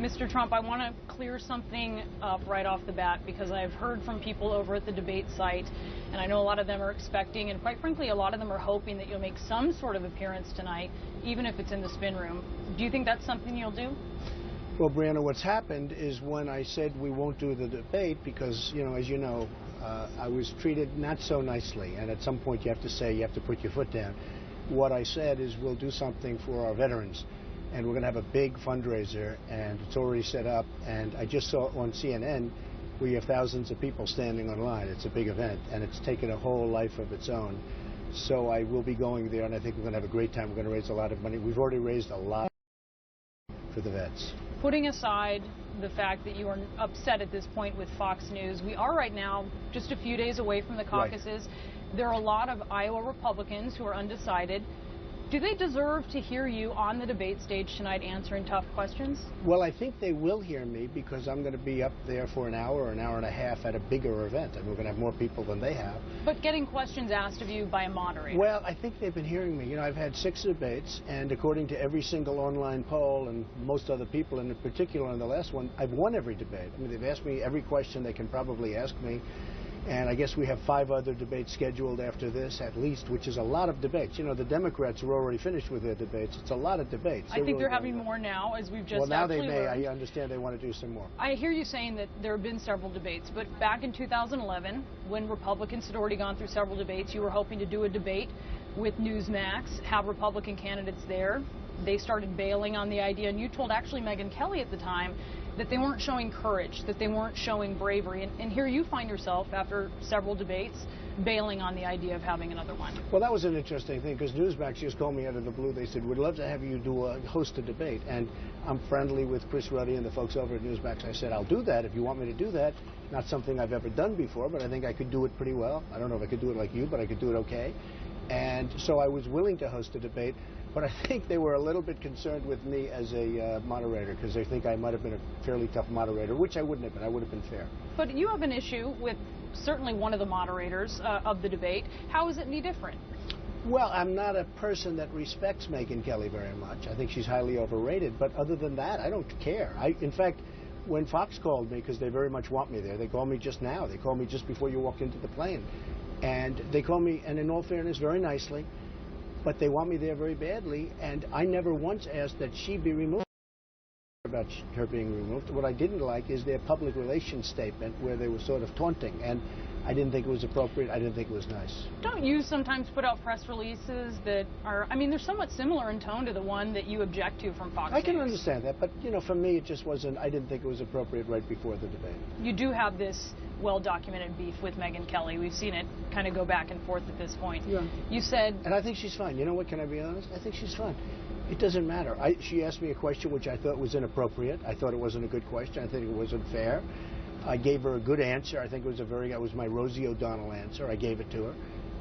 Mr. Trump, I want to clear something up right off the bat because I've heard from people over at the debate site, and I know a lot of them are expecting, and quite frankly, a lot of them are hoping that you'll make some sort of appearance tonight, even if it's in the spin room. Do you think that's something you'll do? Well, Brianna, what's happened is when I said we won't do the debate because, as you know, I was treated not so nicely, and at some point you have to say, you have to put your foot down. What I said is we'll do something for our veterans, and we're going to have a big fundraiser, and it's already set up, and I just saw on CNN we have thousands of people standing online. It's a big event, and it's taken a whole life of its own. So I will be going there, and I think we're going to have a great time. We're going to raise a lot of money. We've already raised a lot for the vets. Putting aside the fact that you are upset at this point with Fox News, we are right now just a few days away from the caucuses. Right. There are a lot of Iowa Republicans who are undecided. Do they deserve to hear you on the debate stage tonight answering tough questions? Well, I think they will hear me because I'm going to be up there for an hour or an hour and a half at a bigger event, and we're going to have more people than they have. But getting questions asked of you by a moderator? Well, I think they've been hearing me. I've had 6 debates, and according to every single online poll and most other people, and in particular on the last one, I've won every debate. I mean, they've asked me every question they can probably ask me. And I guess we have 5 other debates scheduled after this, at least, which is a lot of debates. The Democrats are already finished with their debates. It's a lot of debates. I think they're having more now, as we've just Well, now they may. learned. I understand they want to do some more. I hear you saying that there have been several debates, but back in 2011, when Republicans had already gone through several debates, you were hoping to do a debate with Newsmax, have Republican candidates there. They started bailing on the idea, and you told actually Megyn Kelly at the time that they weren't showing courage, that they weren't showing bravery. And here you find yourself, after several debates, bailing on the idea of having another one. Well, that was an interesting thing, because Newsmax just called me out of the blue. They said, we'd love to have you host a debate. And I'm friendly with Chris Ruddy and the folks over at Newsmax. I said, I'll do that if you want me to do that. Not something I've ever done before, but I think I could do it pretty well. I don't know if I could do it like you, but I could do it okay. And so I was willing to host a debate. But I think they were a little bit concerned with me as a moderator, because they think I might have been a fairly tough moderator, which I wouldn't have been. I would have been fair. But you have an issue with certainly one of the moderators of the debate. How is it any different? Well, I'm not a person that respects Megyn Kelly very much. I think she's highly overrated. But other than that, I don't care. In fact, when Fox called me, because they very much want me there, they called me just now. They called me just before you walked into the plane. And they called me, and in all fairness, very nicely. But they want me there very badly, and I never once asked that she be removed. About her being removed. What I didn't like is their public relations statement where they were sort of taunting, and I didn't think it was appropriate. I didn't think it was nice. Don't you sometimes put out press releases that are, I mean, they're somewhat similar in tone to the one that you object to from Fox News? I can understand that, but, for me, it just wasn't, I didn't think it was appropriate right before the debate. You do have this well-documented beef with Megyn Kelly. We've seen it kind of go back and forth at this point. Yeah. You said... And I think she's fine. You know what, can I be honest? I think she's fine. It doesn't matter. She asked me a question which I thought was inappropriate. I thought it wasn't a good question. I think it wasn't fair. I gave her a good answer. I think it was my Rosie O'Donnell answer. I gave it to her.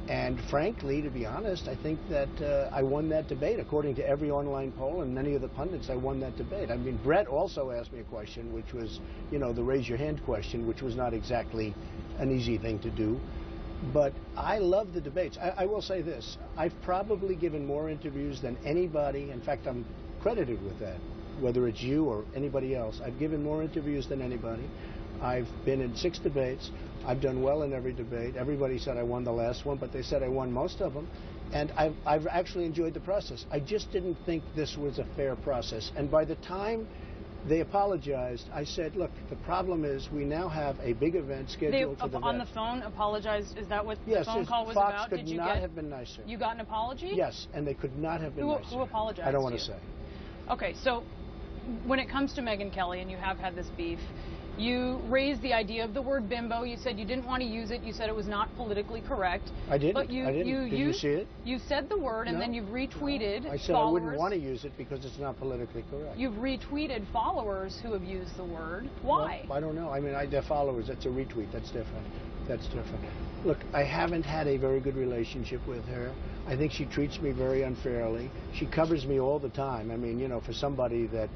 And frankly, to be honest, I think that I won that debate. According to every online poll and many of the pundits, I won that debate. I mean, Brett also asked me a question, which was, the raise your hand question, which was not exactly an easy thing to do. But I love the debates. I will say this. I've probably given more interviews than anybody. In fact, I'm credited with that, whether it's you or anybody else. I've given more interviews than anybody. I've been in 6 debates. I've done well in every debate. Everybody said I won the last one, but they said I won most of them. And I've actually enjoyed the process. I just didn't think this was a fair process. And by the time they apologized, I said, look, the problem is we now have a big event scheduled for the on the phone apologized? Is that what the phone call was Fox about? Could you not have been nicer. You got an apology? Yes, and they could not have been nicer. Who apologized? I don't want to say. Okay, so when it comes to Megyn Kelly, and you have had this beef, you raised the idea of the word bimbo. You said you didn't want to use it. You said it was not politically correct. I didn't. But Did you see it? You said the word, and then you've retweeted I said followers. I wouldn't want to use it because it's not politically correct. You've retweeted followers who have used the word. Why? Well, I don't know. I mean, they're followers. That's a retweet. That's different. That's different. Look, I haven't had a very good relationship with her. I think she treats me very unfairly. She covers me all the time. I mean, for somebody that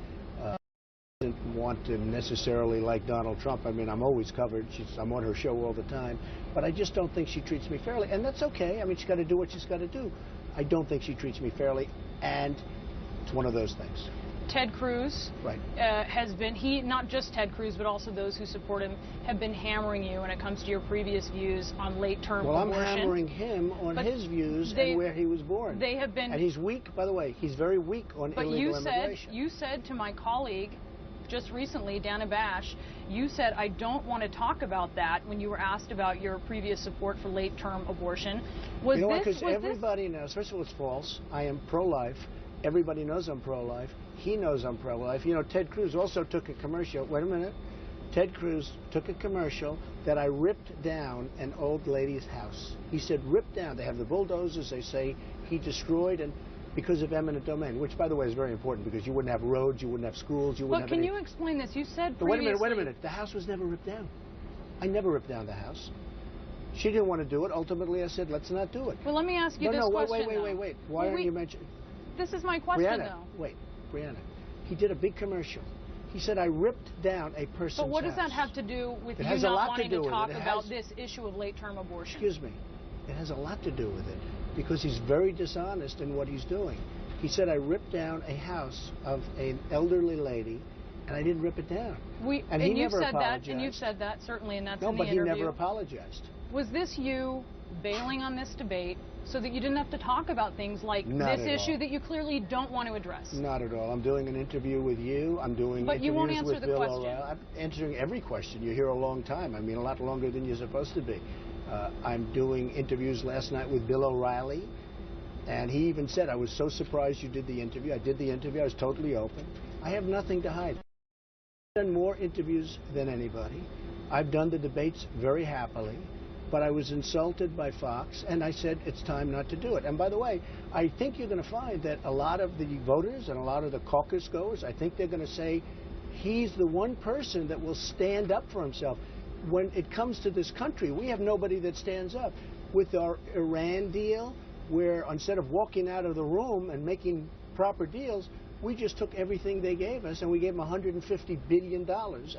doesn't want to necessarily like Donald Trump. I mean, I'm always covered. I'm on her show all the time. But I just don't think she treats me fairly. And that's okay. I mean, she's got to do what she's got to do. I don't think she treats me fairly. And it's one of those things. Ted Cruz Right. has been, not just Ted Cruz, but also those who support him, have been hammering you when it comes to your previous views on late-term Well, abortion. I'm hammering him on But his views they- and where he was born. They have been. And he's weak, by the way. He's very weak on But illegal immigration. you said to my colleague just recently, Dana Bash, you said, I don't want to talk about that when you were asked about your previous support for late-term abortion. Was You know what? this, Because was everybody knows. First of all, it's false. I am pro-life. Everybody knows I'm pro-life. He knows I'm pro-life. You know, Ted Cruz also took a commercial. Wait a minute. Ted Cruz took a commercial that I ripped down an old lady's house. He said, ripped down. They have the bulldozers. They say he destroyed, and because of eminent domain, which, by the way, is very important because you wouldn't have roads, you wouldn't have schools, you wouldn't But have can any... you explain this? You said But previously... wait a minute. The house was never ripped down. I never ripped down the house. She didn't want to do it. Ultimately, I said, let's not do it. Well, let me ask you this question, though. Wait. Why aren't you mentioning... This is my question, Brianna, though. wait, Brianna. He did a big commercial. He said, I ripped down a person's But what does house. that have to do with It you has a not lot to wanting do to with it. talk It about has- this issue of late-term abortion? Excuse me. It has a lot to do with it because he's very dishonest in what he's doing. He said, I ripped down a house of an elderly lady, and I didn't rip it down. And he you've never said apologized. that, and you've said that, certainly, and that's No, in the but he interview. never apologized. Was this you bailing on this debate so that you didn't have to talk about things like Not this at issue all. that you clearly don't want to address? Not at all. I'm doing an interview with you. I'm doing But you won't interviews answer with the Bill question. O'Reilly. I'm answering every question. You're here a long time. I mean, a lot longer than you're supposed to be. I'm doing interviews last night with Bill O'Reilly, and he even said, I was so surprised you did the interview. I did the interview. I was totally open. I have nothing to hide. I've done more interviews than anybody. I've done the debates very happily. But I was insulted by Fox, and I said it's time not to do it. And by the way, I think you're going to find that a lot of the voters and a lot of the caucus goers, I think they're going to say he's the one person that will stand up for himself. When it comes to this country, we have nobody that stands up. With our Iran deal, where instead of walking out of the room and making proper deals, we just took everything they gave us and we gave them $150 billion. And